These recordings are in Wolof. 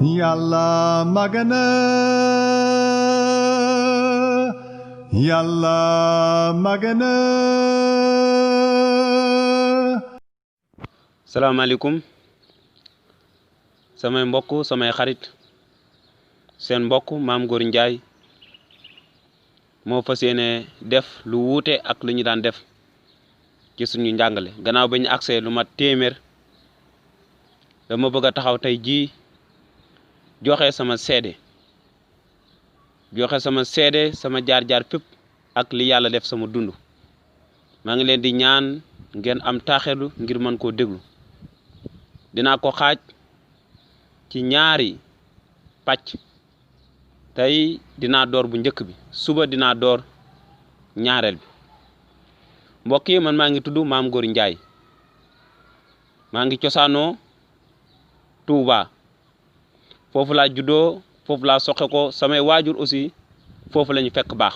Yàlla magana Yàlla magana. salaamaaleykum samay mbokk samay xarit seen mbokk Mame Goor Ndiaye moo fas yéene def lu wuute ak lu ñu daan def ci suñu njàngale gannaaw ba ñu agsee lu mat téeméer dama bëgg a taxaw tey jii joxe sama seede sama jaar-jaar fépp ak li yàlla def sama dund maa ngi leen di ñaan ngeen am taaxelu ngir mën koo déglu dinaa ko xaaj ci ñaari pàcc tey dinaa door bu njëkk bi suba dinaa door ñaareel bi mbokk yi man maa ngi tudd Mame Goor Ndiaye maa ngi cosaanoo Touba foofu laa juddoo foofu laa soxe ko samay waajur aussi foofu la ñu fekk baax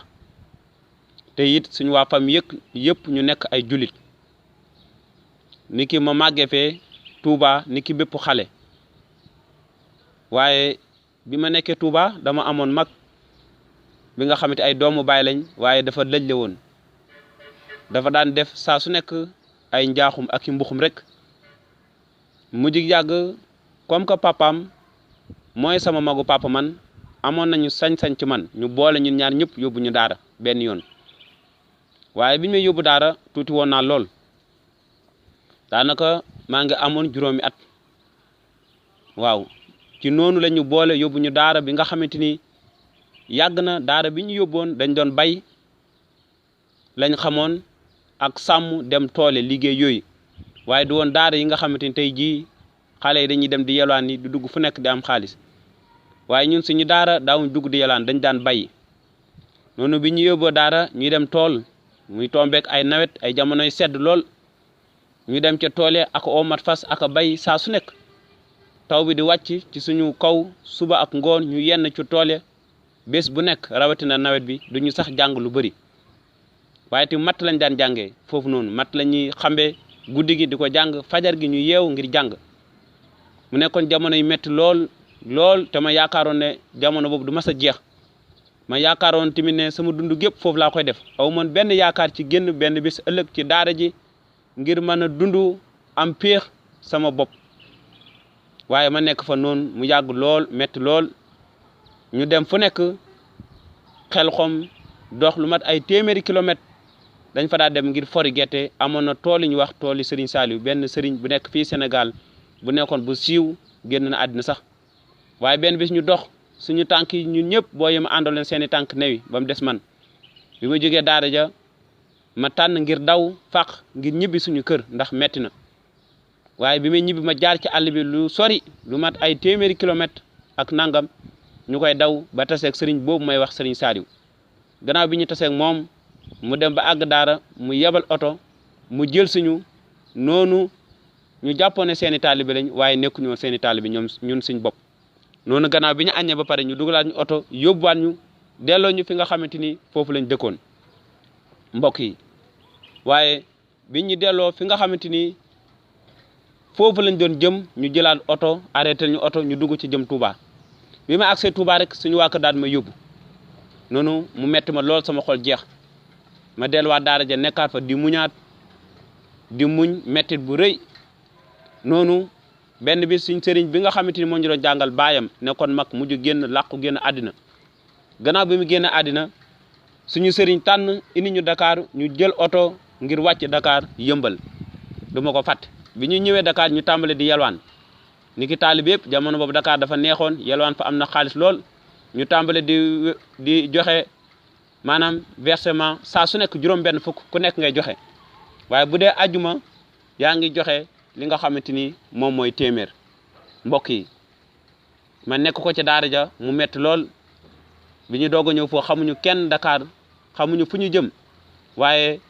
te it suñu waa famille yëpp ñu nekk ay jullit niki ma màggee fee Touba niki bépp xale waaye bi ma nekkee Touba dama amoon mag bi nga xamante ay doomu baay lañ waaye dafa lëjle woon dafa daan def saa su nekk ay njaaxum ak i mbuxum rek mujj yàgg comme que papaam mooy sama magu papa man amoon nañu sañ-sañ ci man ñu boole ñun ñaar ñëpp yóbbu ñu daara benn yoon waaye bi ñu may yóbbu daara tuuti woon naa lool daanaka maa ngi amoon juróomi at waaw ci noonu la ñu boole yóbbu ñu daara bi nga xamante ni yàgg na daara bi ñu yóbboon dañ doon bay lañ xamoon ak sàmm dem toole liggéey yooyu waaye du woon daara yi nga xamante ni tey jii xale yi dañuy dem di yelwaan ni di dugg fu nekk di am xaalis waaye ñun suñu daara daawuñ dugg di yelwaan dañ daan bay noonu bi ñu yóbboo daara ñuy dem tool muy tombeek ay nawet ay jamonoy sedd lool ñu dem ca toole ak omat fas ak bay saa su nekk taw bi di wàcc ci suñu kaw suba ak ngoon ñu yenn ci toole bés bu nekk rawatina nawet bi duñu sax jàng lu bari waaye ti matt lañ daan jàngee foofu noonu matt la ñuy xambe guddi gi di ko jàng fajar gi ñu yeewu ngir jàng mu nekkoon jamono yu metti lool te ma yaakaaroon ne jamono boobu du mas a jeex ma yaakaaroon tamit ne sama dund gépp foofu laa koy def aw man benn yaakaar ci génn benn bis ëllëg ci daara ji ngir mën a dund am péex sama bopp waaye ma nekk fa noonu mu yàgg lool metti lool ñu dem fu nekk xel xom dox lu mat ay téeméeri kilomètre dañ fa daa dem ngir fori gerte amoon na tool yi ñu wax tool yi Serigne Saliou benn Serigne bu nekk fii Sénégal bu nekkoon bu siiw génn na àddina sax waaye benn bis ñu dox suñu tànk yi ñun ñëpp boo yema àndoo leen seeni tànk newi ba mu des man bi ma jógee daara ja ma tànn ngir daw fàq ngir ñibbi suñu kër ndax metti na waaye bi may ñibbi ma jaar ci àll bi lu sori lu mat ay téeméeri kilomètre ak nangam ñu koy daw ba taseeg sëriñ boobu may wax Serigne Saliou gannaaw bi ñu taseeg moom mu dem ba àgg daara mu yebal oto mu jël suñu noonu ñu jàppoon ne seeni taalibe lañ waaye nekkuñu woon seeni taalibe ñun suñ bopp noonu gannaaw bi ñu aññee ba pare ñu dugalaat ñu oto yóbbuwaat ñu delloo ñu fi nga xamante ni foofu lañ dëkkoon mbokk yi waaye bi ñu delloo fi nga xamante ni foofu lañ doon jëm ñu jëlaat oto arrêté ñu oto ñu dugg ci jëm Touba bi ma agsee Touba rek suñu waa kër daal ma yóbbu noonu mu metti ma lool sama xol jeex ma delluwaat daara ja nekkaat fa di muñaat di muñ mettit bu rëy noonu benn bis suñ sëriñ bi nga xamante ni moo ñu doon jàngal baayam nekkoon mag mujj génn génn àddina gannaaw bi mu génn àddina suñu sëriñ tànn indi ñu Dakar ñu jël oto ngir wàcc Dakar yëmbal du ma ko fàtte bi ñu ñëwee Dakar ñu tàmbale di yelwaan ni ki taalib yëpp jamono boobu Dakar dafa neexoon yelwaan fa am na xaalis lool ñu tàmbale di joxe maanaam versement saa su nekk juróom benn fukk ku nekk ngay joxe waaye bu dee ajuma yaa ngi joxe li nga xamante ni moom mooy téeméer mbokk yi ma nekk ko ci daara ja mu metti lool bi ñu doog a ñëw foo xamuñu kenn Dakar xamuñu fu ñu jëm waaye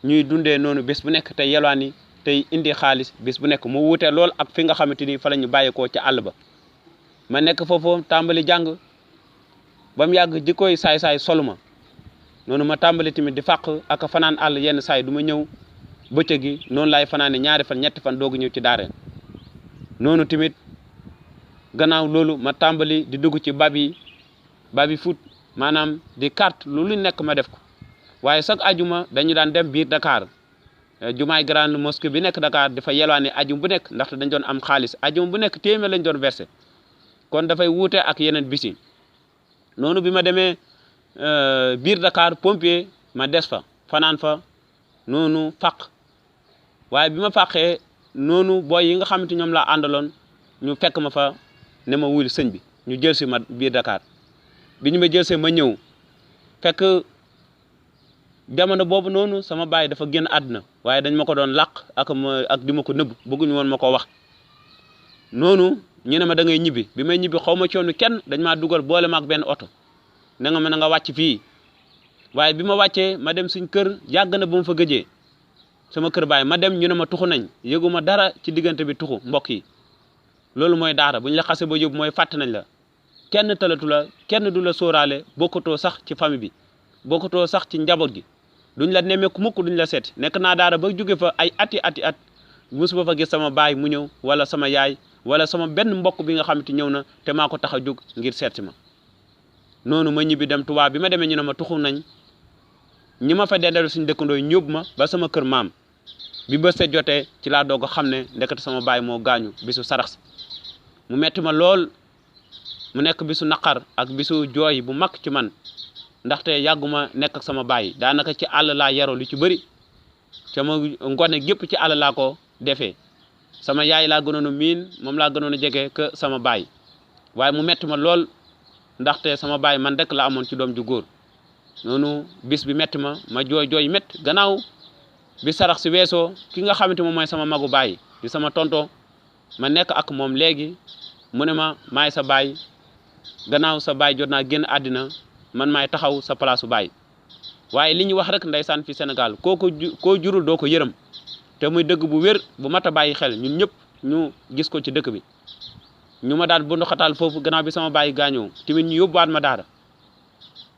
ñuy dundee noonu bés bu nekk tey yelwaan yi tey indi xaalis bés bu nekk mu wuute lool ak fi nga xamante ni fa la ñu bàyyeekoo ci àll ba ma nekk foofu tàmbali jàng ba mu yàgg jikkooy saay-saay soluma noonu ma tàmbali tamit di fàq ak fanaan àll yenn saay du ma ñëw bëccëg gi noonu laay fanaane ñaari fan ñetti fan doogu ñëw ci daara noonu tamit gannaaw loolu ma tàmbali di dugg ci babi foot maanaam di carte lu nekk ma def ko waaye chaque ajuma dañu daan dem biir Dakar jumaay grande mosquée bi nekk Dakar dafa yelwaane ajum bu nekk ndaxte dañ doon am xaalis ajum bu nekk téeméer lañ doon versé kon dafay wuute ak yeneen bisi noonu bi ma demee biir Dakar pompier ma des fa fanaan fa noonu faq waaye bi ma faqee noonu booy yi nga xamante ñoom laa àndaloon ñu fekk ma fa ne ma wul sëñ bi ñu jël si ma biir Dakar bi ñu ma jël see ma ñëw fekk jamono boobu noonu sama baay dafa génn àdduna waaye dañ ma ko doon làq ak di ma ko nëbb bëgguñu woon ma ko wax noonu ñu ne ma da ngay ñibbi bi may ñibbi xaw ma coonu kenn dañ maa dugal boole ma ak benn oto na nga mën a nga wàcc fii waaye bi ma wàccee ma dem suñ kër yàgg na ba ma fa gëjee sama kër baay ma dem ñu ne ma tuxu nañ yëguma dara ci diggante bi tuxu mbokk yi loolu mooy daara bu ñu la xase ba yóbbu mooy fàtt nañ la kenn talatu la kenn du la sóoraale bokkatoo sax ci famille bi bokkatoo sax ci njaboot gi duñ la nemmeeku mukk duñ la seeti nekk naa daara ba jóge fa ay ati at musuma fa gis sama baay mu ñëw wala sama yaay wala sama benn mbokk bi nga xamante ñëw na te maa ko tax a jóg ngir seeti ma noonu ma ñibbi dem Tuubaa bi ma demee ñu ne ma tuxu nañ ñi ma fa dendal suñu dëkkandoo yi ñóbbu ma ba sama kër maam bi bës set jotee ci laa doog a xam ne ndekete sama baay moo gaañu bisu sarax mu metti ma lool mu nekk bisu naqar ak bisu jooy bu mag ci man ndaxte yàgguma nekk ak sama baay daanaka ci àll laa yaroo lu ci bëri sama ngone gépp ci àll laa ko defee sama yaay laa gënoon a miin moom laa gënoon a jege que sama baay waaye mu metti ma lool ndaxte sama baay man rek la amoon ci doom ju góor noonu bis bi metti ma jooy métti gannaaw bi sarax si weesoo ki nga xamante moom mooy sama magu baay di sama tonto ma nekk ak moom léegi mu ne ma maay sa baay gannaaw sa baay jot naa génn àddina man maay taxaw sa palaasu baay waaye li ñu wax rek ndeysaan fi Sénégal koo jurul doo ko yërëm te muy dëgg bu wér bu mat a bàyyi xel ñun ñëpp ñu gis ko ci dëkk bi ñu ma daan bundu xataal foofu gannaaw bi sama baay gaañoo tamit ñu yóbbuwaat ma daara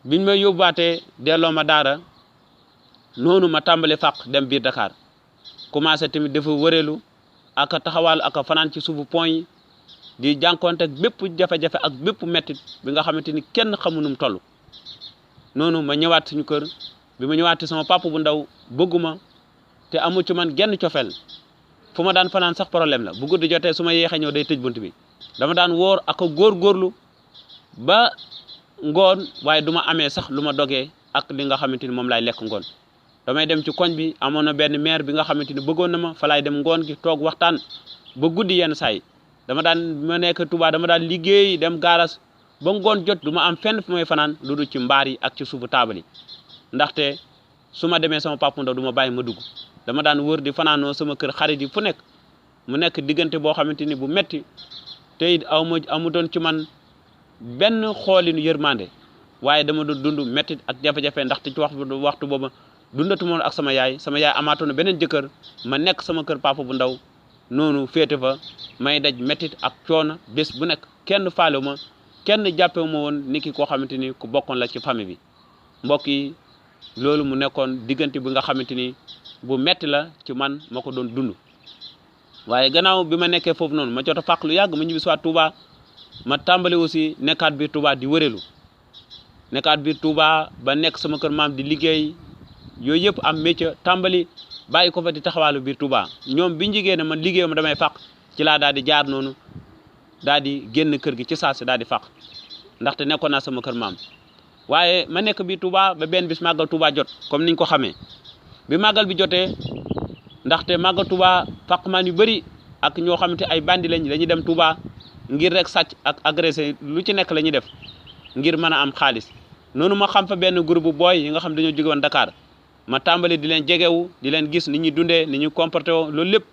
biñ may yóbbuwaatee delloo ma daara noonu ma tàmbali fàq dem biir Dakar commencé tamit dafa wëreelu ak taxawaal ak fanaan ci suufu pont yi di jànkonte ak bépp jafe-jafe ak bépp mettit bi nga xamante ni kenn xamunum toll noonu ma ñëwaat suñu kër bi ma ñëwaatee sama papa bu ndaw bëgguma te amu ci man genn cofeel fu ma daan fanaan sax problème la bu guddi jotee su ma yeexee ñëw day tëj bunt bi dama daan woor ak góorgóorlu ba ngoon waaye du ma amee sax lu ma dogee ak li nga xamante ni moom laay lekk ngoon damay dem ci koñ bi amoon na benn maire bi nga xamante ni bëggoon na ma fa laay dem ngoon gi toog waxtaan ba guddi yenn saay dama daan ma nekk Touba dama daan liggéey dem gaaras ba ngoon jot du ma am fenn fu may fanaan lu dul ci mbaar yi ak ci suufu taabal yi ndaxte su ma demee sama papa ndaw du ma bàyyi ma dugg dama daan wër di fanaanoo sama kër xarit yi fu nekk mu nekk diggante boo xamante ni bu metti te it amu doon ci man benn xoolinu yërmande waaye dama doon dund metti ak jafe-jafe ndaxte ci waxtu booba dundatu moon ak sama yaay amaatoon na beneen jëkkër ma nekk sama kër papa bu ndaw noonu féete fa may daj mettit ak coono bés bu nekk kenn faalewu ma kenn jàppewu ma woon ni ki koo xamante ni ku bokkoon la ci famille bi mbokk yi loolu mu nekkoon diggante bi nga xamante ni bu metti la ci man ma ko doon dund waaye gannaaw bi ma nekkee foofu noonu ma jot a fàq lu yàgg ma ñibbi si waat Touba ma tàmbali aussi nekkaat biir Touba di wëreelu nekkaat biir Touba ba nekk sama kër maam di liggéey yooyu yëpp am métier tàmbali bàyyi ko fa di taxawaalu biir Touba ñoom biñu jigéen ne man liggéey ma damay fàq ci laa daal di jaar noonu daal di génn kër gi ci saasi daal di fàq ndaxte nekkoon naa sama kër maam waaye ma nekk biir Touba ba benn bis màggal Touba jot comme niñ ko xamee bi màggal bi jotee ndaxte màggal Touba fàqmaan yu bëri ak ñoo xamante ay bandi lañ dañuy dem Touba ngir rek sàcc ak agressé lu ci nekk la ñuy def ngir mën a am xaalis noonu ma xam fa benn groupe booy yi nga xam dañoo jóge woon Dakar ma tàmbali di leen jegewu di leen gis ni ñuy dundee ni ñuy comporté woo loolu lépp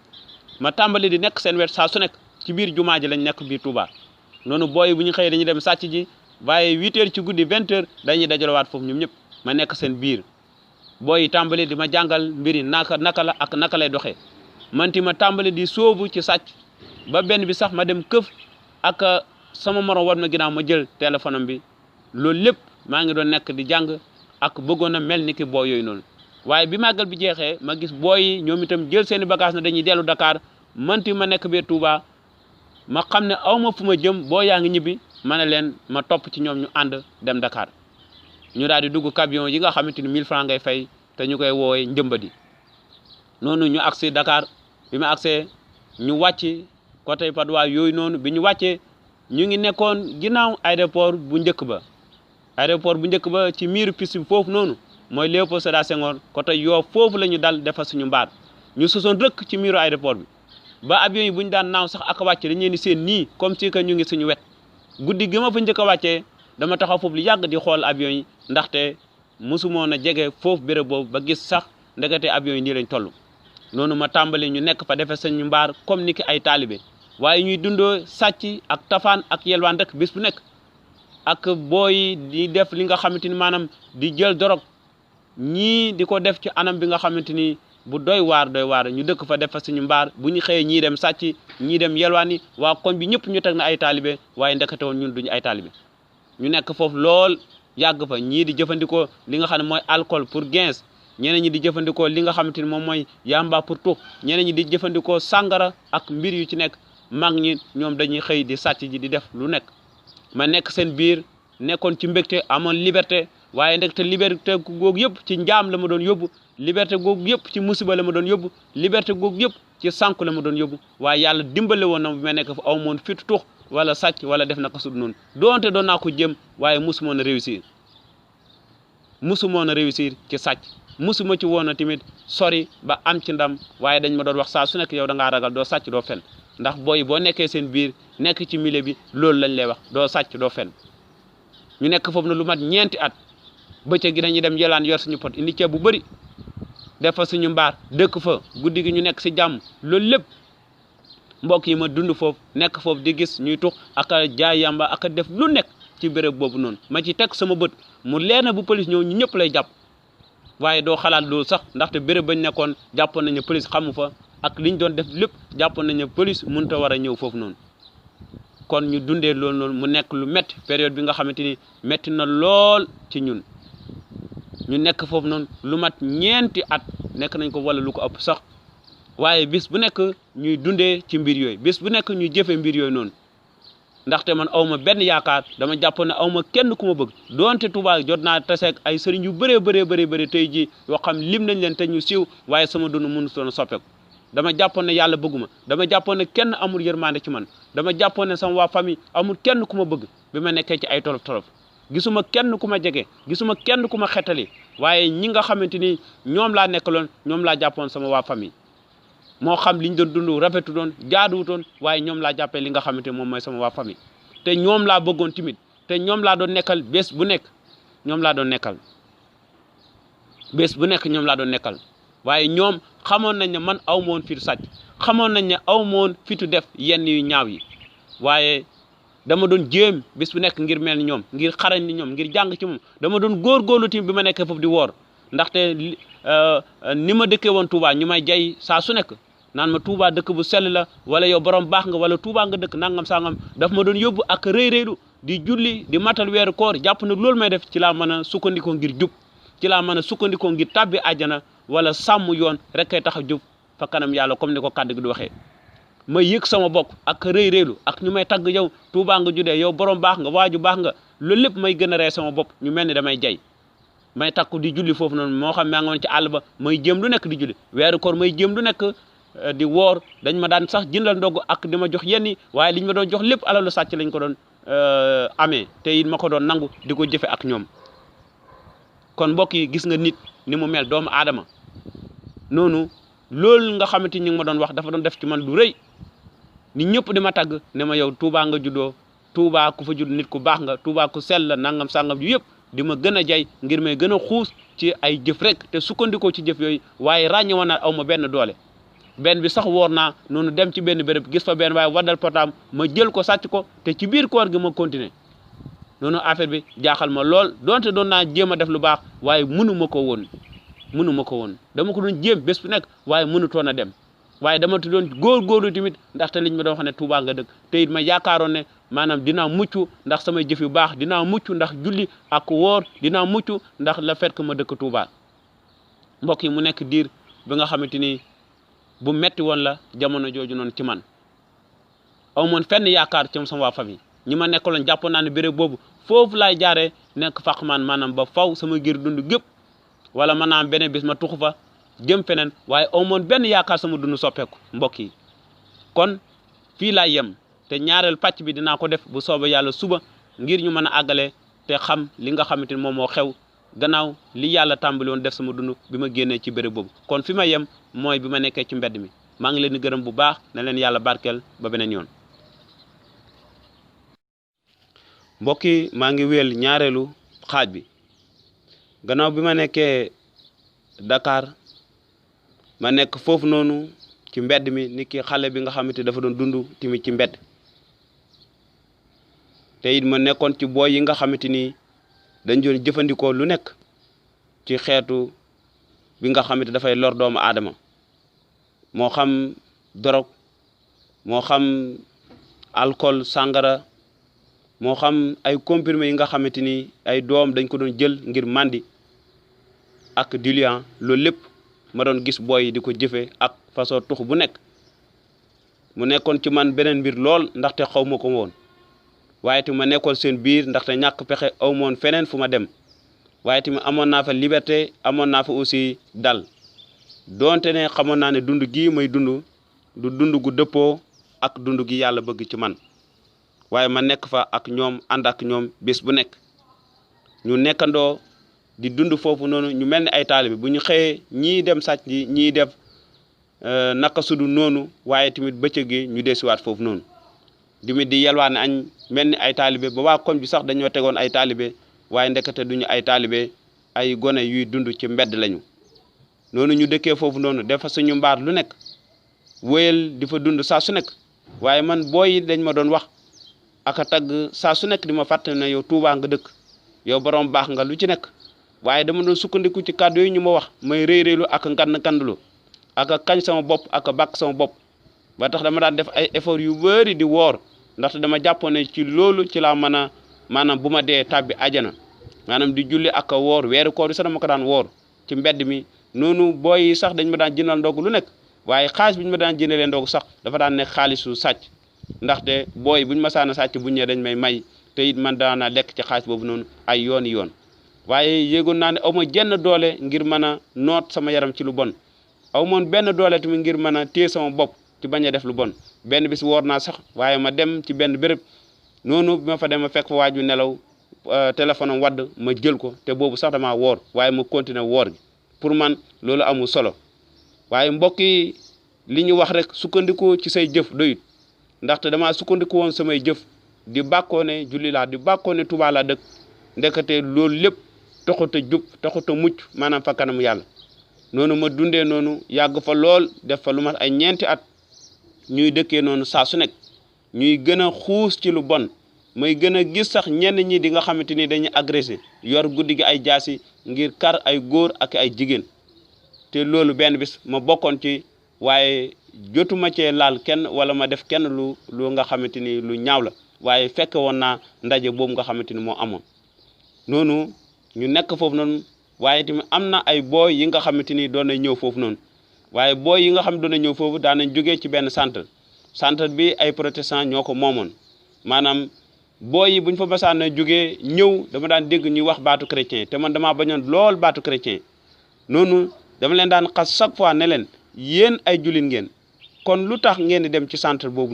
ma tàmbali di nekk seen wet saa su nekk ci biir jumaa ji lañ nekk biir Touba noonu booy bu ñu xëyee dañuy dem sàcc ji waaye 8 heures ci guddi 20 heures dañuy dajalewaat foofu ñoom ñëpp ma nekk seen biir booy yi tàmbali di ma jàngal mbiri naka la ak naka lay doxee manti ma tàmbali di sóobu ci sàcc ba benn bi sax ma dem këf ak sama morom war ma ginnaaw ma jël téléphone am bi loolu lépp maa ngi doon nekk di jàng ak bëggoon a mel ni ki booy yooyu noonu waaye bi màggal bi jeexee ma gis booy yi ñoom itam jël seeni bagage na dañuy dellu Dakar manti ma nekk biir Touba ma xam ne aw ma fu ma jëm boo yaa ngi ñibbi ma ne leen ma topp ci ñoom ñu ànd dem Dakar ñu daal di dugg camion yi nga xamante ni 1000 francs ngay fay te ñu koy woowee njëmbadi noonu ñu agsi Dakar bi ma agsee ñu wàcc côté Patte d'Oie yooyu noonu bi ñu wàccee ñu ngi nekkoon ginnaaw aéroport bu njëkk ba ci miiru piste bi foofu noonu mooy Léopold Sédar Senghor côté Yoff foofu la ñu dal defar suñu mbaar ñu sosoon rëkk ci miiru aéroport bi ba avion yi bu ñu daan naaw sax ak wàcce dañu leen di seen nii comme si que ñu ngi suñu wet guddi gi ma fa njëkk a wàccee dama taxaw foofu lu yàgg di xool avion yi ndaxte mosumoon a jege foofu béréb boobu ba gis sax ndekete avion yi nii lañ toll noonu ma tàmbali ñu nekk fa defe suñu mbaar comme ni ki ay taalibe waaye ñuy dundoo sàcc ak tafaan ak yelwaan rek bis bu nekk ak booy di def li nga xamante ni maanaam di jël dorog ñii di ko def ci anam bi nga xamante ni bu doy waar ñu dëkk fa def fa suñu mbaar bu ñu xëyee ñii dem sàcc ñii dem yelwaani waa koñ bi ñëpp ñu teg na ay taalibe waaye ndekete woon ñun duñu ay taalibe ñu nekk foofu lool yàgg fa ñii di jëfandikoo li nga xam ne mooy alcool pour gains ñeneen ñi di jëfandikoo li nga xamante ni moom mooy yamba pour tux ñeneen ñi di jëfandikoo sàngara ak mbir yu ci nekk mag ñi ñoom dañuy xëy di sàcc ji di def lu nekk ma nekk seen biir nekkoon ci mbégte amoon liberté waaye ndekete liberté googu yëpp ci njaam la ma doon yóbbu liberté googu yëpp ci musiba la ma doon yóbbu liberté googu yëpp ci sànku la ma doon yóbbu waaye yàlla dimbale woon na bi ma nekk fa aw moon fitu tux wala sàcc wala def naka sud noonu doonte doon naa ko jëm waaye musumoon a réussir ci sàcc musuma ci woon a tamit sori ba am ci ndam waaye dañ ma doon wax saa su nekk yow da ngaa ragal doo sàcc doo fen ndax booy boo nekkee seen biir nekk ci milieu bi loolu lañ lay wax doo sàcc doo fen ñu nekk foofu na lu mat ñeenti at bëccëg gi dañuy dem yelaan yor suñu pot indi ceeb bu bëri def fa suñu mbaar dëkk fa guddi gi ñu nekk si jàmm loolu lépp mbokk yi ma dund foofu nekk foofu di gis ñuy tux ak a jaay yamba ak a def lu nekk ci béréb boobu noonu ma ci teg sama bët mu leer na bu police ñëw ñu ñëpp lay jàpp waaye doo xalaat loolu sax ndaxte béréb bañ nekkoon jàppoon nañu police xamu fa ak liñ doon def lépp jàppoon nañu police mënut a war a ñëw foofu noonu kon ñu dundee loolu noonu mu nekk lu métti période bi nga xamante ni métti na lool ci ñun ñu nekk foofu noonu lu mat ñeenti at nekk nañ ko wala lu ko ëpp sax waaye bis bu nekk ñuy dundee ci mbir yooyu bis bu nekk ñuy jëfee mbir yooyu noonu ndaxte man awma benn yaakaar dama jàppoon ne awma kenn ku ma bëgg doonte Touba jot naa taseeg ay sëriñ yu bëree tey ji yoo xam lim nañ leen te ñu siiw waaye sama dund mënutoon a soppeeku dama jàppoon ne yàlla bëgguma dama jàppoon ne kenn amul yërmande ci man dama jàppoon ne sama waa famille amul kenn ku ma bëgg bi ma nekkee ci ay tolof gisuma kenn ku ma jege gisuma kenn ku ma xettali waaye ñi nga xamante ni ñoom laa nekkaloon ñoom laa jàppoon sama waa famille moo xam liñ doon dund rafetu doon jaaduwutoon waaye ñoom laa jàppee li nga xamante moom mooy sama waa famille te ñoom laa bëggoon timit te ñoom laa doon nekkal bés bu nekk ñoom laa doon nekkal bés bu nekk ñoom laa doon nekkal waaye ñoom xamoon nañ ne man aw ma woon fitu sàcc xamoon nañ ne aw ma woon fitu def yenn yu ñaaw yi waaye dama doon jéem bés bu nekk ngir mel ni ñoom ngir xarañ ni ñoom ngir jàng ci moom dama doon góorgóorlu tamit bi ma nekkee foofu di woor ndaxte ni ma dëkkee woon Touba ñu may jay saa su nekk naan ma Touba dëkk bu sell la wala yow borom baax nga wala Touba nga dëkk nangam sangam daf ma doon yóbbu ak rëy-rëylu di julli di matal weeru koor jàpp na loolu may def ci laa mën a sukkandikoo ngir jub ci laa mën a sukkandikoo ngir tàbbi àjjana wala sàmm yoon rek kay tax a jub fa kanam yàlla comme ni ko kàddu gi di waxee ma yëg sama bopp ak rëy-rëylu ak ñu may tagg yow Touba nga judee yow borom baax nga waaju baax nga loolu lépp may gën a rey sama bopp ñu mel ni damay jay may takku di julli foofu noonu moo xam maa ngi woon ci àll ba may jéem lu nekk di julli weeru koor may jéem lu nekk di woor dañ ma daan sax jëndal ndog ak di ma jox yenn waaye liñ ma doon jox lépp alalu sàcc lañ ko doon amee te it ma ko doon nangu di ko jëfe ak ñoom kon mbokk yi gis nga nit ni mu mel doomu aadama noonu loolu nga xamante ni ñu ngi ma doon wax dafa doon def ci man lu rëy nit ñëpp di ma tagg ne ma yow Touba nga juddoo Touba ku fa judd nit ku baax nga Touba ku sell la nangam sangam yu yëpp di ma gën a jay ngir may gën a xuus ci ay jëf rek te sukkandikoo ci jëf yooyu waaye ràññe woon naa aw ma benn doole benn bi sax woor naa noonu dem ci benn béréb gis fa benn waaye waddal potaam ma jël ko sàcc ko te ci biir koor gi ma continuer noonu affaire bi jaaxal ma lool donte doon naa jéem a def lu baax waaye mënu ma ko woon dama ko doon jéem bés bu nekk waaye mënutoon a dem waaye dama tu doon góorgóorlu tamit ndaxte liñ ma doon wax ne Touba nga dëkk te it ma yaakaaroon ne maanaam dinaa mucc ndax samay jëf yu baax dinaa mucc ndax julli ak woor dinaa mucc ndax la fait que ma dëkk Touba mbokk yi mu nekk diir bi nga xamante ni bu metti woon la jamono jooju noonu ci man aw moon fenn yaakaar ci sama waa famille ñi ma nekkaloon jàpp naa ne béréb boobu foofu laay jaaree nekk faqmaan maanaam ba faw sama ngir dund gépp wala maanaam beneen bis ma tuxu fa jëm feneen waaye aw moon benn yaakaar sama dund soppeeku mbokk yi kon fii laay yem te ñaareel pàcc bi dinaa ko def bu soobee yàlla suba ngir ñu mën a àggale te xam li nga xamante ni moom moo xew gannaaw li yàlla tàmbali woon def sama dund bi ma génnee ci béréb boobu kon fi ma yem mooy bi ma nekkee ci mbedd mi maa ngi leen di gërëm bu baax na leen yàlla barkeel ba beneen yoon. mbokk yi maa ngi wéel ñaareelu xaaj bi gannaaw bi ma nekkee Dakar ma nekk foofu noonu ci mbedd mi ni ki xale bi nga xamante dafa doon dund tamit ci mbedd te it ma nekkoon ci booy yi nga xamante ni dañ doon jëfandikoo lu nekk ci xeetu bi nga xamante dafay lor doomu aadama moo xam dorog moo xam alcool sàngara moo xam ay comprimés yi nga xamante ni ay doom dañ ko doon jël ngir mandi ak diluant loolu lépp ma doon gis booy yi di ko jëfee ak façon tux bu nekk mu nekkoon ci man beneen mbir lool ndaxte xaw ma ko woon waaye tamit ma nekkoon seen biir ndaxte ñàkk pexe aw moon feneen fu ma dem waaye tamit amoon naa fa liberté amoon naa fa aussi dal donte ne xamoon naa ne dund gii may dund du dund gu dëppoo ak dund gi yàlla bëgg ci man waaye ma nekk fa ak ñoom ànd ak ñoom bés bu nekk ñu nekkandoo di dund foofu noonu ñu mel ni ay taalibe bu ñu xëyee ñii dem sàcc ji ñii def naka sudu noonu waaye tamit bëccëg gi ñu desiwaat foofu noonu dimit di yelwaane añ mel ni ay taalibe ba waa koñ bi sax dañoo tegoon ay taalibe waaye ndekete duñu ay taalibe ay gone yuy dund ci mbedd lañu noonu ñu dëkkee foofu noonu defa suñu mbaar lu nekk wéyal di fa dund saa su nekk waaye man booy dañ ma doon wax aka tagg saa su nekk di ma fàttali ne yow Tuubaa nga dëkk yow borom baax nga lu ci nekk waaye dama doon sukkandiku ci kàddu yi ñu ma wax may réy-réylu ak ngand aka kañ sama bopp aka bàkk sama bopp ba tax dama daan def ay effort yu bëri di woor ndaxte dama jàppoon ne ci loolu ci laa mën a maanaam bu ma dee tàbbi ajana maanaam di julli ak a woor weeru koor yi sax dama ko daan woor ci mbedd mi noonu booy yi sax dañ ma daan jëndal ndog lu nekk waaye xaalis bi ñu ma daan jëndalee ndog sax dafa daan nekk xaalisu sàcc ndaxte booy buñ ma saana sàcc buñ ñëwee dañ may te it man daana lekk ci xaalis boobu noonu ay yoon yoon waaye yéegoon naa ne aw ma jenn doole ngir mën a noot sama yaram ci lu bon aw moon benn doole tamit ngir mën a téye sama bopp ci bañ a def lu bon benn bis woor naa sax waaye ma dem ci benn béréb noonu bi ma fa dem ma fekk fa waaju nelaw téléphone am wadd ma jël ko te boobu sax damaa woor waaye ma continuer woor gi pour man loolu amul solo waaye mbokk yi li ñu wax rek sukkandiku ci say jëf doyut ndaxte damaa sukkandiku woon samay jëf di bàkkoo ne julli laa di bàkkoo ne Tuubaa laa dëkk ndekete loolu lépp taxut a jub taxut a mucc maanaam fa kanam yàlla noonu ma dundee noonu yàgg fa lool def fa lu mat ay ñeenti at ñuy dëkkee noonu saa su nekk ñuy gën a xuus ci lu bon may gën a gis sax ñenn ñi di nga xamante ni dañuy agressé yor guddi gi ay jaasi ngir kar ay góor ak ay jigéen te loolu benn bis ma bokkoon ci waaye jotuma cee laal kenn wala ma def kenn lu nga xamante ni lu ñaaw la waaye fekk woon naa ndaje boobu nga xamante ni moo amoon noonu ñu nekk foofu noonu waaye tamit am na ay booy yi nga xamante ni doon na ñëw foofu noonu waaye booy yi nga xam doon na ñëw foofu daan nañ jógee ci benn centre bi ay protestant ñoo ko moomoon maanaam booy yi bu ñu fa basaan na jógee ñëw dama daan dégg ñuy wax baatu chrétien te man damaa bañoon lool baatu chrétien noonu dama leen daan xas chaque fois ne leen yéen ay jullit ngeen kon lu tax ngeen di dem ci centre boobu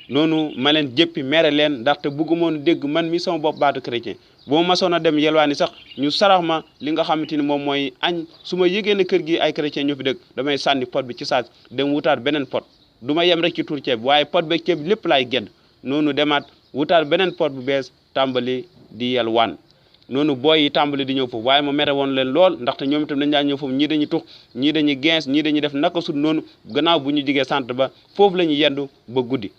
noonu ma leen jëppi mere leen ndaxte bëggumoon dégg man mi sama bopp baatu chrétien boo masoon a dem yelwaani sax ñu sarax ma li nga xamante ni moom mooy añ su ma yëgee ne kër gi ay chrétien ñoo fi dëkk damay sànni pot bi ci saas dem wutaat beneen pot du ma yem rek ci tur ceeb waaye pot beeg ceeb lépp laay gedd noonu demaat wutaat beneen pot bu bees tàmbali di yelwaan noonu booy yi tàmbali di ñëw foofu waaye ma mere woon leen lool ndaxte ñoom itam dañ daan ñëw foofu ñii dañuy tux ñii dañuy gens ñii dañuy def naka sud noonu gannaaw bu ñu jigee centre ba foofu la ñuy yendu ba guddi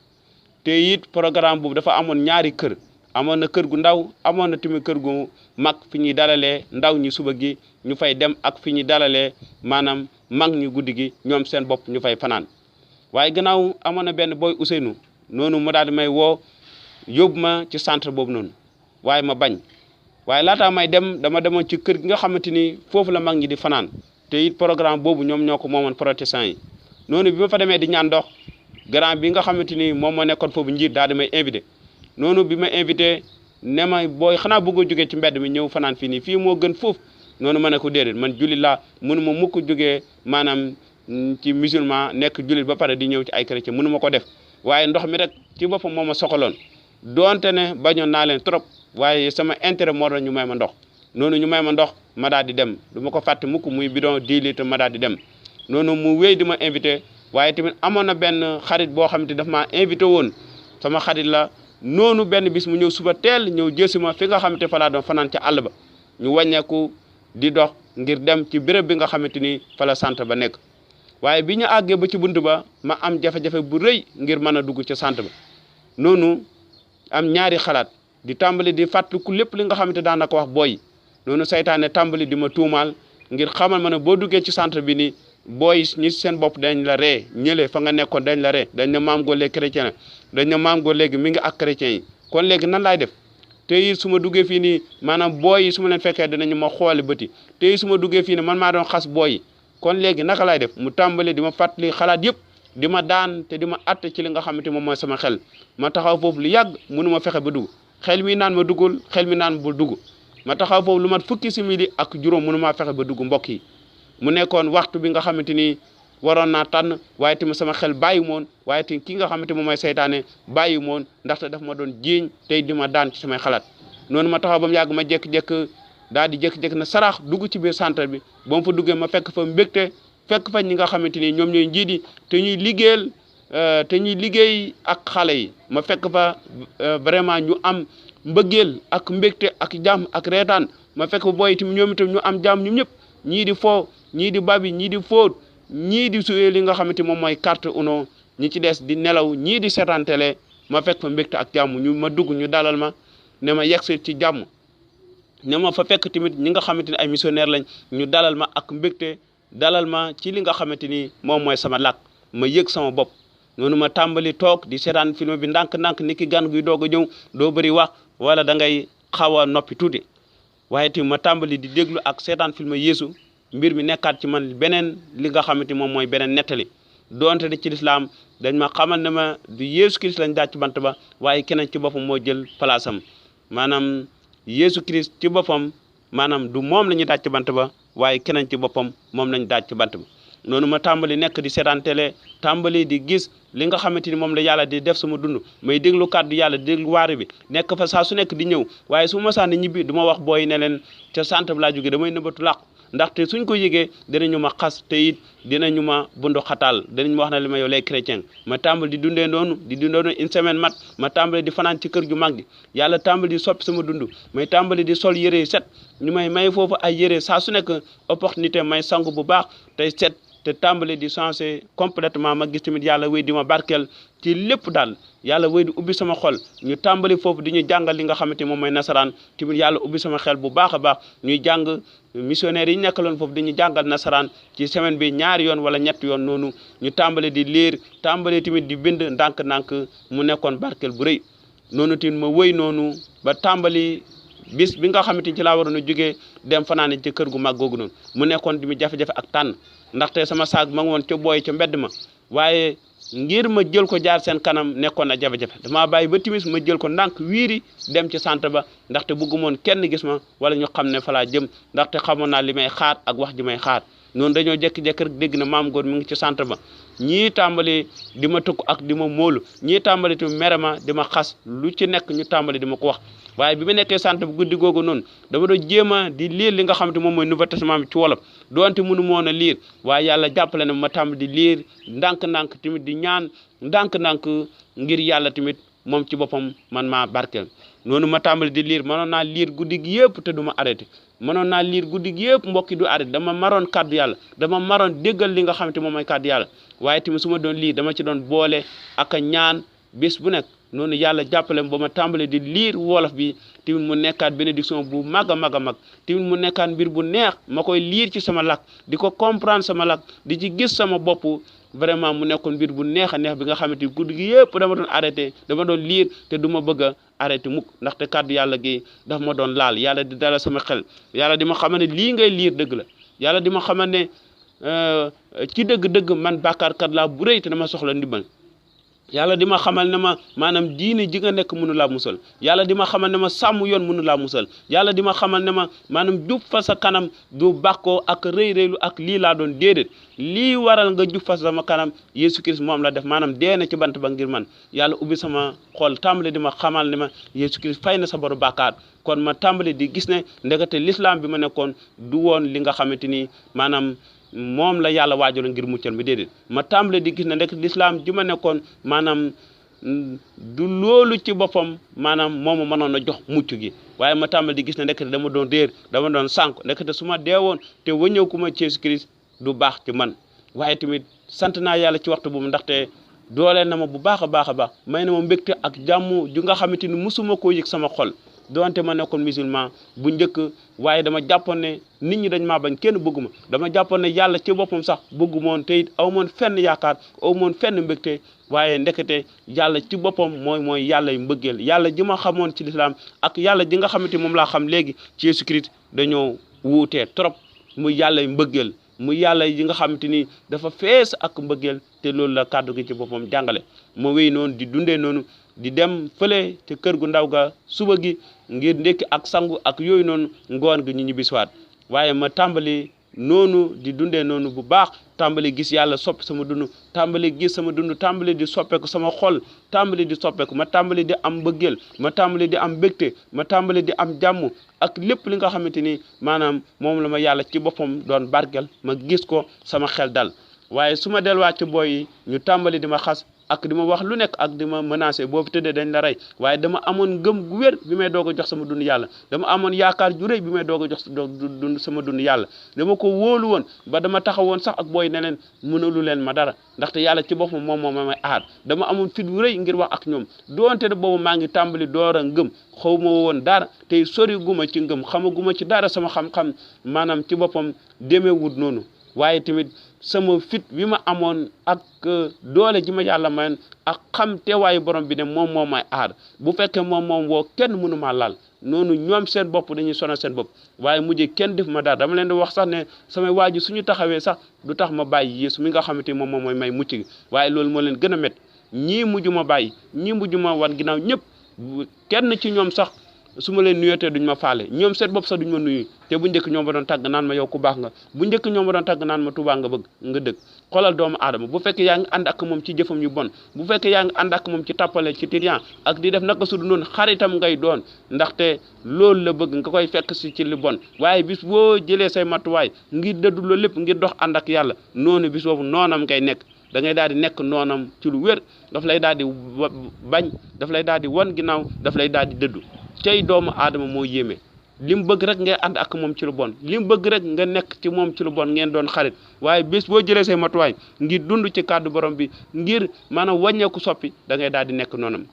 te it programme boobu dafa amoon ñaari kër amoon na kër gu ndaw amoon na tamit kër gu mag fi ñuy dalalee ndaw ñi suba gi ñu fay dem ak fi ñuy dalalee maanaam mag ñu guddi gi ñoom seen bopp ñu fay fanaan waaye gannaaw amoon na benn booy Ousseynou noonu mu daal di may woo yóbbu ma ci centre boobu noonu waaye ma bañ waaye laataa may dem dama demoon ci kër gi nga xamante ni foofu la mag ñi di fanaan te it programme boobu ñoom ñoo ko moomoon protestant yi noonu bi ma fa demee di ñaan ndox grand bi nga xamante ni moom moo nekkoon foofu njiit daal di may invité noonu bi ma invité ne ma booy xanaa bëgg a jógee ci mbedd mi ñëw fanaan fii nii fii moo gën foofu noonu ma ne ko déedéet man jullit laa mënu ma mukk jógee maanaam ci musulman nekk jullit ba pare di ñëw ci ay chrétien mënu ma ko def waaye ndox mi rek ci boppam moo ma soxaloon donte ne bañoon naa leen trop waaye sama intérêt moo doon ñu may ma ndox noonu ñu may ma ndox ma daal di dem du ma ko fàtte mukk muy bidon 10 litres ma daal di dem noonu mu wéy di ma invité waaye tamit amoon na benn xarit boo xamante daf maa invité woon sama xarit la noonu benn bis mu ñëw suba teel ñëw jësi ma fi nga xamante fa laa doon fanaan ca àll ba ñu wàññeeku di dox ngir dem ci béréb bi nga xamante ni fa la centre ba nekk waaye bi ñu àggee ba ci bunt ba ma am jafe-jafe bu rëy ngir mën a dugg ca centre ba noonu am ñaari xalaat di tàmbali di fàttaliku lépp li nga xamante daan na ko wax booy noonu saytaane tàmbali di ma tuumaal ngir xamal ma ne boo duggee ci centre bi ni booy ñi seen bopp dañ la ree ñële fa nga nekkoon dañ la ree dañ ne maam goo léegi chrétien dañ ne maam goo léegi mi ngi ak chrétien yi kon léegi nan laay def te it su ma duggee fii nii maanaam booy yi su ma leen fekkee dinañu ma xooli bëti te it su ma duggee fii nii man maa doon xas booy yi kon léegi naka laay def mu tàmbali di ma fàttali xalaat yëpp di ma daan te di ma atte ci li nga xamante moom mooy sama xel ma taxaw foofu lu yàgg mënu ma fexe ba dugg xel mi naan ma duggul xel mi naan bul dugg ma taxaw foofu lu mat fukki simili ak juróom mënu maa fexe ba dugg mbokk yi mu nekkoon waxtu bi nga xamante ni waroon naa tànn waaye tamit sama xel bàyyi moon waaye tamit ki nga xamante moom mooy seytaane bàyyi moon ndaxte daf ma doon jiiñ tey di ma daan ci samay xalaat noonu ma taxaw ba mu yàgg ma jékki-jékki daal di jékki-jékki na saraax dugg ci biir centre bi ba mu fa duggee ma fekk fa mbégte fekk fa ñi nga xamante ni ñoom ñooy njiit yi te ñuy liggéey ak xale yi ma fekk fa vraiment ñu am mbëggeel ak mbégte ak jàmm ak reetaan ma fekk fa booy itam ñoom itam ñu am jàmm ñoom ñëpp ñii di foo ñii di babi ñii di fóot ñii di suyee li nga xamante moom mooy carte uno ñi ci des di nelaw ñii di seetaan télé ma fekk fa mbégte ak jàmm ñu ma dugg ñu dalal ma ne ma yegsi ci jàmm ne ma fa fekk tamit ñi nga xamante ni ay missionnaire lañ ñu dalal ma ak mbégte dalal ma ci li nga xamante ni moom mooy sama làkk ma yëg sama bopp noonu ma tàmbali toog di seetaan film bi ndànk-ndànk ni ki gan guy doog a ñëw doo bëri wax wala da ngay xaw a noppi tuuti waaye tamit ma tàmbali di déglu ak seetaan film Yeesu mbir mi nekkaat ci man beneen li nga xamante moom mooy beneen nettali donte de ci lislaam dañ ma xamal ne ma du Yeesu Christ lañ daaj ci bant ba waaye keneen ci boppam moo jël place am maanaam Yeesu Christ ci boppam maanaam du moom la ñuy daaj ci bant ba waaye keneen ci boppam moom lañ daaj ci bant ba noonu ma tàmbali nekk di seetaan télé tàmbali di gis li nga xamante ni moom la yàlla di def sama dund may déglu kàddu yàlla di déglu waare bi nekk fa saa su nekk di ñëw waaye su ma sànni ñibbi du ma wax booy ne leen ca centre bi laa jógee damay nëbbatu làqu ndaxte suñ ko yëgee dinañu ma xas te it dinañu ma bundu xataal dinañ ma wax na li ma yow lay chrétien ma tàmbali di dundee noonu une semaine mat ma tàmbali di fanaan ci kër ju mag gi yàlla tàmbali di soppi sama dund may tàmbali di sol yére set ñu may foofu ay yére saa su nekk opportunité may sangu bu baax tey set te tàmbali di changer complètement ma gis tamit yàlla wéy di ma barkeel ci lépp daal yàlla wéy di ubbi sama xol ñu tàmbali foofu di ñu jàngal li nga xamante moom mooy nasaraan tamit yàlla ubbi sama xel bu baax a baax ñuy jàng missionnaires yi nekkaloon foofu di ñu jàngal nasaraan ci semaine bi ñaari yoon wala ñetti yoon noonu ñu tàmbali di lire tàmbali tamit di bind ndànk-ndànk mu nekkoon barkeel bu rëy noonu tamit ma wéy noonu ba tàmbali bis bi nga xamante ci laa waroon a jógee dem fanaane ci kër gu mag googu noonu mu nekkoon di mu jafe-jafe ak tànn ndaxte sama saag ma ngi woon ca booy ca mbedd ma waaye ngir ma jël ko jaar seen kanam nekkoon na jafe-jafe damaa bàyyi ba timis ma jël ko ndànk wiiri dem ci centre ba ndaxte bëggumoon kenn gis ma wala ñu xam ne fa laa jëm ndaxte xamoon naa li may xaar ak wax ji may xaar noonu dañoo jékki-jékki rek dégg na maam góor mi ngi ci centre ba ñii tàmbali di ma tëkku ak di ma móolu ñii tàmbali te mere ma di ma xas lu ci nekk ñu tàmbali di ma ko wax waaye bi ma nekkee centre bu guddi googu noonu dama doon jéem a di lire li nga xamante moom mooy Nouveau Testament bi ci wolof doonte mënu moon a lire waaye yàlla jàppale na ma tàmbali di lire ndànk-ndànk tamit di ñaan ndànk-ndànk ngir yàlla tamit moom ci boppam man maa barkeel noonu ma tàmbali di lire mënoon naa lire guddi gi yëpp te du ma arrêté mënoon naa lire guddi gi yëpp mbokki du arrêté dama maroon kàddu yàlla dama maroon déggal li nga xamante moom mooy kàddu yàlla waaye tamit su ma doon lire dama ci doon boole ak a ñaan bés bu nekk noonu yàlla jàppale ba ma tàmbale di lire wolof bi tamit mu nekkaat bénédiction bu mag a mag a mag tamit mu nekkaat mbir bu neex ma koy lire ci sama làkk di ko comprendre sama làkk di ci gis sama bopp vraiment mu nekkoon mbir bu neex a neex bi nga xamante ni guddi gi yëpp dama doon arrêté dama doon lire te du ma bëgg a arrêté mukk ndaxte kàddu yàlla gi daf ma doon laal yàlla di dalal sama xel yàlla di ma xamal ne lii ngay lire dëgg la yàlla di ma xamal ne ci dëgg-dëgg man bàkkaarkat laa bu rëy te dama soxla ndimbal yàlla di ma xamal ne ma maanaam diine ji nga nekk mënu laa musal yàlla di ma xamal ne ma sàmm yoon mënu laa musal yàlla di ma xamal ne ma maanaam jub fa sa kanam du bàkkoo ak rëy rëylu ak lii laa doon déedéet lii waral nga jub fa sama kanam Yesu Christ moom la def maanaam dee na ci bant ba ngir man yàlla ubbi sama xol tàmbali di ma xamal ne ma Yesu Christ fay na sa boru bàkkaar kon ma tàmbali di gis ne ndekete l'islam bi ma nekkoon du woon li nga xamante ni maanaam moom la yàlla waajaloon ngir muccal mi déedéet ma tàmbale di gis ne rek l'islam ji ma nekkoon maanaam du loolu ci boppam maanaam moomu mënoon a jox mucc gi waaye ma tàmbale di gis ne ndekete dama doon réer dama doon sànk ndekete su ma deewoon te wëñëw ku ma ci Jésus Christ du baax ci man waaye tamit sant naa yàlla ci waxtu boobu ndaxte dooleel na ma bu baax a baax a baax may na ma mbégte ak jàmm ju nga xamante ni musuma koo yëg sama xol doonte ma nekkoon musulman bu njëkk waaye dama jàppoon ne nit ñi dañ maa bañ kenn bëgguma dama jàppoon ne yàlla ci boppam sax bëggumoon te it aw moon fenn yaakaar aw moon fenn mbégte waaye ndekete yàlla ci boppam mooy yàlla yu mbëggeel yàlla ji ma xamoon ci lislaam ak yàlla ji nga xamante moom laa xam léegi ci Jésus Christ dañoo wuutee trop muy yàlla yu mbëggeel muy yàlla yi nga xamante ni dafa fees ak mbëggeel te loolu la kàddu gi ci boppam jàngale ma wéy noonu di dundee noonu di dem fële te kër gu ndaw ga suba gi ngir ndekki ak sangu ak yooyu noonu ngoon gi ñu ñibbisiwaat waaye ma tàmbali noonu di dundee noonu bu baax tàmbali gis yàlla soppi sama dund tàmbali gis sama dund tàmbali di soppeeku sama xol tàmbali di soppeeku ma tàmbali di am mbëggeel ma tàmbali di am mbégte ma tàmbali di am jàmm ak lépp li nga xamante ni maanaam moom la ma yàlla ci boppam doon barkel ma gis ko sama xel dal waaye su ma delluwaat ci boy yi ñu tàmbali di ma xas ak di ma wax lu nekk ak di ma menacer boo fi tëddee dañ la rey waaye dama amoon ngëm gu wér bi may doog a jox sama dund yàlla dama amoon yaakaar ju rëy bi may doog a jox dund sama dund yàlla dama ko wóolu woon ba dama taxawoon sax ak booy ne leen mënalu leen ma dara ndaxte yàlla ci boppam moom moo may aar dama amoon fit wu rëy ngir wax ak ñoom doonte ne boobu maa ngi tàmbali door a ngëm xaw ma woon dara tey sori guma ci ngëm xamaguma ci dara sama xam-xam maanaam ci boppam demeewut noonu waaye tamit sama fit bi ma amoon ak doole ji ma yàlla mayoon ak xam teewaayu borom bi ne moom moo may aar bu fekkee moom woo kenn mënu maa laal noonu ñoom seen bopp dañuy sonal seen bopp waaye mujjee kenn def ma dara dama leen di wax sax ne samay waaju suñu taxawee sax du tax ma bàyyi Yeesu mi nga xamante ni moom mooy may mucc gi waaye loolu moo leen gën a métti ñii mujj ma bàyyi ñii mujj ma wan ginnaaw ñëpp kenn ci ñoom sax su ma leen nuyootee duñ ma faale ñoom seen bopp sax duñ ma nuyu te bu njëkk ñoom ma doon tàgg naan ma yow ku baax nga bu njëkk ñoom ma doon tàgg naan ma Tuubaa nga bëgg nga dëgg xoolal doomu aadama bu fekkee yaa ngi ànd ak moom ci jëfam yu bon bu fekkee yaa ngi ànd ak moom ci tappale ci tiriyan ak di def naka su du noonu xaritam ngay doon ndaxte loolu la bëgg nga koy fekk si ci li bon waaye bis boo jëlee say matuwaay ngir dëddu loolu lépp ngir dox ànd ak yàlla noonu bis boobu noonam ngay nekk da ngay daal di nekk noonam ci lu wér daf lay daal di bañ daf lay daal di wan ginnaaw daf lay daal di dëddu cey doomu aadama moo yéeme li mu bëgg rek ngay ànd ak moom ci lu bon li mu bëgg rek nga nekk ci moom ci lu bon ngeen doon xarit waaye bés boo jëlee say matuwaay ngir dund ci kàddu borom bi ngir maanaam wàññeeku soppi da ngay daal di nekk noonam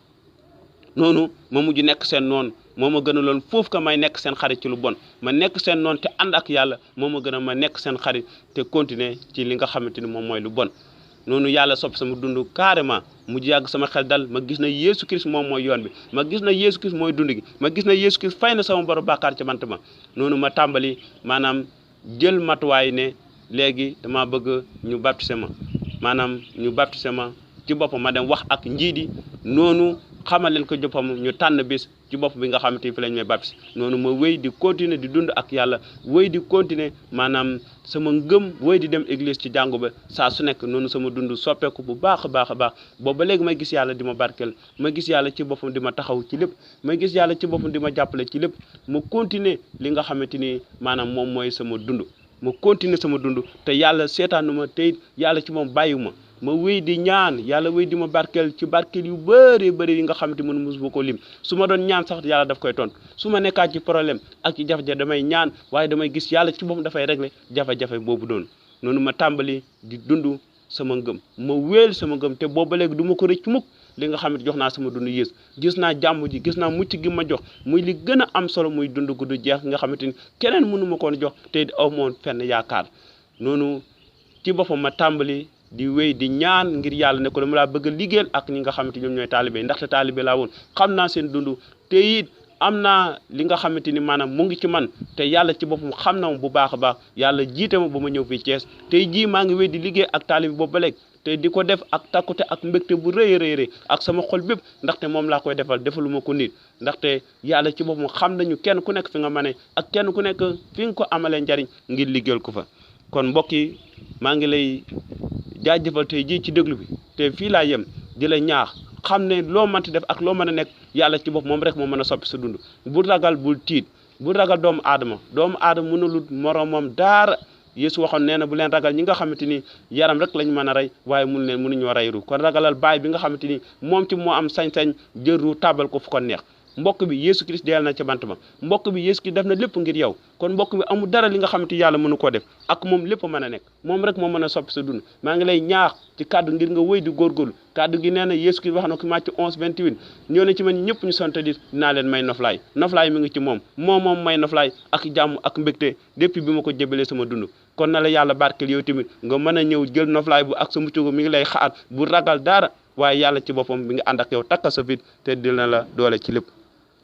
noonu ma mujj nekk seen noon moo ma gën a loon foofu ka may nekk seen xarit ci lu bon ma nekk seen noon te ànd ak yàlla moo ma gën a ma nekk seen xarit te continuer ci li nga xamante ni moom mooy lu bon noonu yàlla soppi sama dund carrément mujj yàgg sama xel dal ma gis na Yeesu Christ moom mooy yoon bi ma gis na Yeesu Christ mooy dund gi ma gis na Yeesu Christ fay na sama borom bàkkaar ci bant ma noonu ma tàmbali maanaam jël matuwaay ne léegi dama bëgg ñu baptisé ma maanaam ñu baptisé ma ci boppam ma dem wax ak njiit yi noonu xamal leen ko joppam ñu tànn bis ci bopp bi nga xamante ni fi lañ may baptisé noonu ma wéy di continuer di dund ak yàlla wéy di continuer maanaam sama ngëm wéy di dem église ci jàngu ba saa su nekk noonu sama dund soppeeku bu baax a baax a baax boobu ba léegi may gis yàlla di ma barkeel ma gis yàlla ci boppam di ma taxaw ci lépp ma gis yàlla ci boppam di ma jàppale ci lépp ma continuer li nga xamante ni maanaam moom mooy sama dund ma continuer sama dund te yàlla seetaanu ma te yàlla ci moom bàyyiwu ma wéy di ñaan yàlla wéy di ma barkeel ci barkeel yu bëri bëri yi nga xamante mën mosuma ko lim su ma doon ñaan sax yàlla daf koy tontu su ma nekkaat ci problème ak ci jafe-jafe damay ñaan waaye damay gis yàlla ci boppam dafay régler jafe-jafe boobu noonu ma tàmbali di dund sama ngëm ma wéel sama ngëm te boobu ba léegi du ma ko rëcc mukk li nga xamante jox naa sama dund Yeesu gis naa jàmm ji gis naa mucc gi ma jox muy li gën a am solo muy dund gu du jeex nga xamante ni keneen mënu ma koon jox te aw moon fenn yaakaar noonu ci boppam ma tàmbali di wéy di ñaan ngir yàlla ne ko dama laa bëgg a liggéeyal ak ñi nga xamante ñoom ñooy taalibe ndaxte taalibe laa woon xam naa seen dund te it am naa li nga xamante ni maanaam mu ngi ci man te yàlla ci boppam xam na ma bu baax a baax yàlla jiite ma ba ma ñëw fii Thiès tey jii maa ngi wéy di liggéey ak taalibe boobu ba léegi te di ko def ak takkute ak mbégte bu rëy ak sama xol bépp ndaxte moom laa koy defal defaluma ko nit ndaxte yàlla ci boppam xam nañu kenn ku nekk fi nga mane ak kenn ku nekk fi nga ko amalee njariñ ngir liggéeyal ko fa. kon mbokk yi maa ngi lay jaajëfal tey jii ci déglu bi te fii laa yem di la ñaax xam ne loo mënti def ak loo mën a nekk yàlla ci bopp moom rek moo mën a soppi sa dund bul ragal bul tiit bul ragal doomu aadama mënulul moroomam daara Yeesu waxoon nee na bu leen ragal ñi nga xamante ni yaram rek lañ mën a rey waaye mënuñoo rey ru kon ragalal baay bi nga xamante ni moom ci moo am sañ-sañ jël ru tàbbal ko fu ko neex mbokk bi Yeesu Christ deel na ca bant ba mbokk bi Yeesu Christ def na lépp ngir yow kon mbokk bi amul dara li nga xamante yàlla mënu koo def ak moom lépp mën a nekk moom rek moo mën a soppi sa dund maa ngi lay ñaax ci kàddu ngir nga wéy di góorgóorlu kàddu gi nee na Yeesu Christ wax na ko Matthieu 11:28 ñoo ne ci man ñëpp ñu sonte di dinaa leen may noflaay mi ngi ci moom may noflaay ak jàmm ak mbégte depuis bi ma ko jébalee sama dund kon na la yàlla barkeel yow tamit nga mën a ñëw jël noflaay bu ak sa muccugo mi ngi lay xaar bu ragal dara waaye yàlla ci boppam bi nga ànd ak yow takka sa fit te dina la doole ci lépp